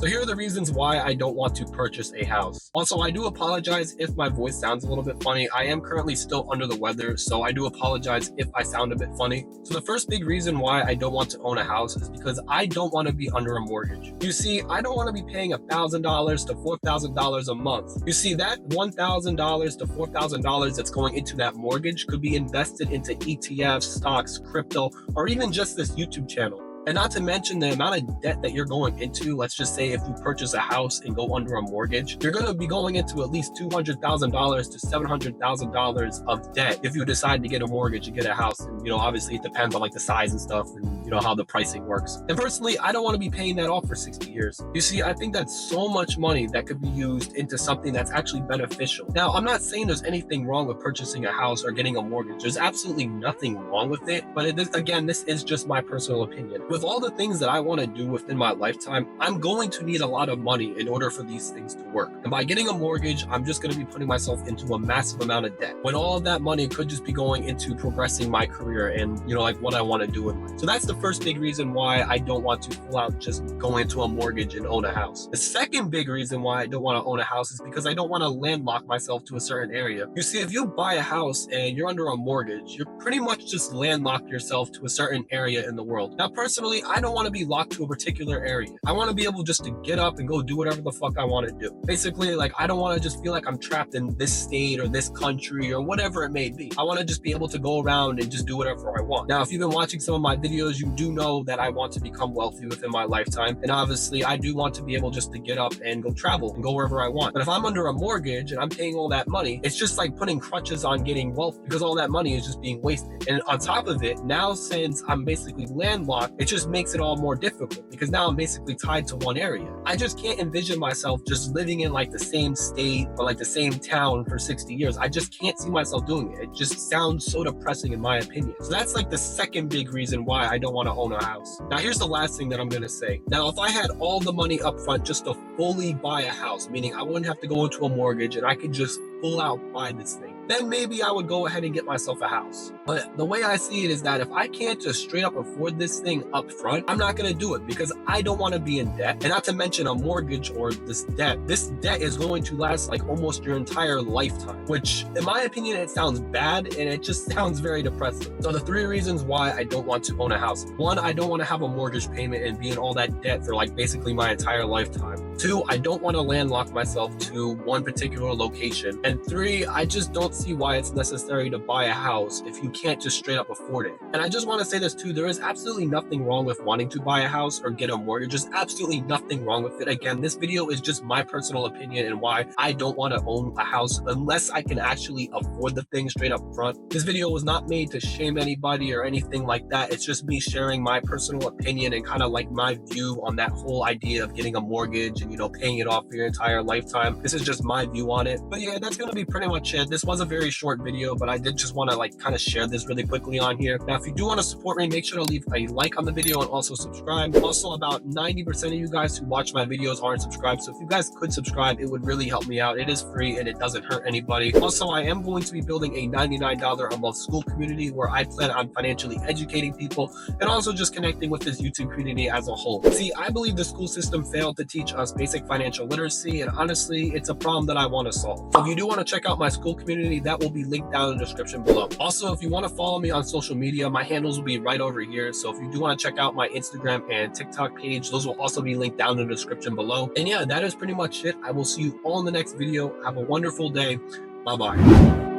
So here are the reasons why I don't want to purchase a house. Also, I do apologize if my voice sounds a little bit funny. I am currently still under the weather, so I do apologize if I sound a bit funny. So the first big reason why I don't want to own a house is because I don't want to be under a mortgage. You see, I don't want to be paying $1,000 to $4,000 a month. You see, that $1,000 to $4,000 that's going into that mortgage could be invested into ETFs, stocks, crypto, or even just this YouTube channel. And not to mention the amount of debt that you're going into. Let's just say if you purchase a house and go under a mortgage, you're going to be going into at least $200,000 to $700,000 of debt if you decide to get a mortgage and get a house. And, obviously it depends on like the size and stuff and, how the pricing works. And personally, I don't want to be paying that off for 60 years. You see, I think that's so much money that could be used into something that's actually beneficial. Now, I'm not saying there's anything wrong with purchasing a house or getting a mortgage. There's absolutely nothing wrong with it. But this is just my personal opinion. With all the things that I want to do within my lifetime, I'm going to need a lot of money in order for these things to work. And by getting a mortgage, I'm just going to be putting myself into a massive amount of debt, when all of that money could just be going into progressing my career and, like what I want to do in life. So that's the first big reason why I don't want to full out just go into a mortgage and own a house. The second big reason why I don't want to own a house is because I don't want to landlock myself to a certain area. You see, if you buy a house and you're under a mortgage, you're pretty much just landlocked yourself to a certain area in the world. Now, personally, I don't want to be locked to a particular area. I want to be able just to get up and go do whatever the fuck I want to do. Basically, like, I don't want to just feel like I'm trapped in this state or this country or whatever it may be. I want to just be able to go around and just do whatever I want. Now, if you've been watching some of my videos, you do know that I want to become wealthy within my lifetime. And obviously, I do want to be able just to get up and go travel and go wherever I want. But if I'm under a mortgage and I'm paying all that money, it's just like putting crutches on getting wealth because all that money is just being wasted. And on top of it, now since I'm basically landlocked, it just makes it all more difficult because now I'm basically tied to one area. I just can't envision myself just living in like the same state or like the same town for 60 years. I just can't see myself doing it. It just sounds so depressing in my opinion. So that's like the second big reason why I don't want to own a house. Now, here's the last thing that I'm going to say. Now, if I had all the money up front just to fully buy a house, meaning I wouldn't have to go into a mortgage and I could just full out buy this thing, then maybe I would go ahead and get myself a house. But the way I see it is that if I can't just straight up afford this thing up front, I'm not going to do it because I don't want to be in debt. And not to mention a mortgage or this debt is going to last like almost your entire lifetime, which in my opinion, it sounds bad and it just sounds very depressing. So the three reasons why I don't want to own a house: one, I don't want to have a mortgage payment and be in all that debt for like basically my entire lifetime. Two, I don't want to landlock myself to one particular location. And three, I just don't see why it's necessary to buy a house if you can't just straight up afford it. And I just want to say this too, there is absolutely nothing wrong with wanting to buy a house or get a mortgage. There's absolutely nothing wrong with it. Again, this video is just my personal opinion and why I don't want to own a house unless I can actually afford the thing straight up front. This video was not made to shame anybody or anything like that. It's just me sharing my personal opinion and kind of like my view on that whole idea of getting a mortgage and, paying it off for your entire lifetime. This is just my view on it. But yeah, that's going to be pretty much it. This was a very short video, but I did just want to like kind of share this really quickly on here. Now, if you do want to support me, make sure to leave a like on the video and also subscribe. Also, about 90% of you guys who watch my videos aren't subscribed. So if you guys could subscribe, it would really help me out. It is free and it doesn't hurt anybody. Also, I am going to be building a $99 a month Skool community where I plan on financially educating people and also just connecting with this YouTube community as a whole. See, I believe the school system failed to teach us basic financial literacy, and honestly, it's a problem that I want to solve. So if you do want to check out my Skool community, that will be linked down in the description below. Also, if you want to follow me on social media, my handles will be right over here. So if you do want to check out my Instagram and TikTok page, those will also be linked down in the description below. And yeah, that is pretty much it. I will see you all in the next video. Have a wonderful day. Bye-bye.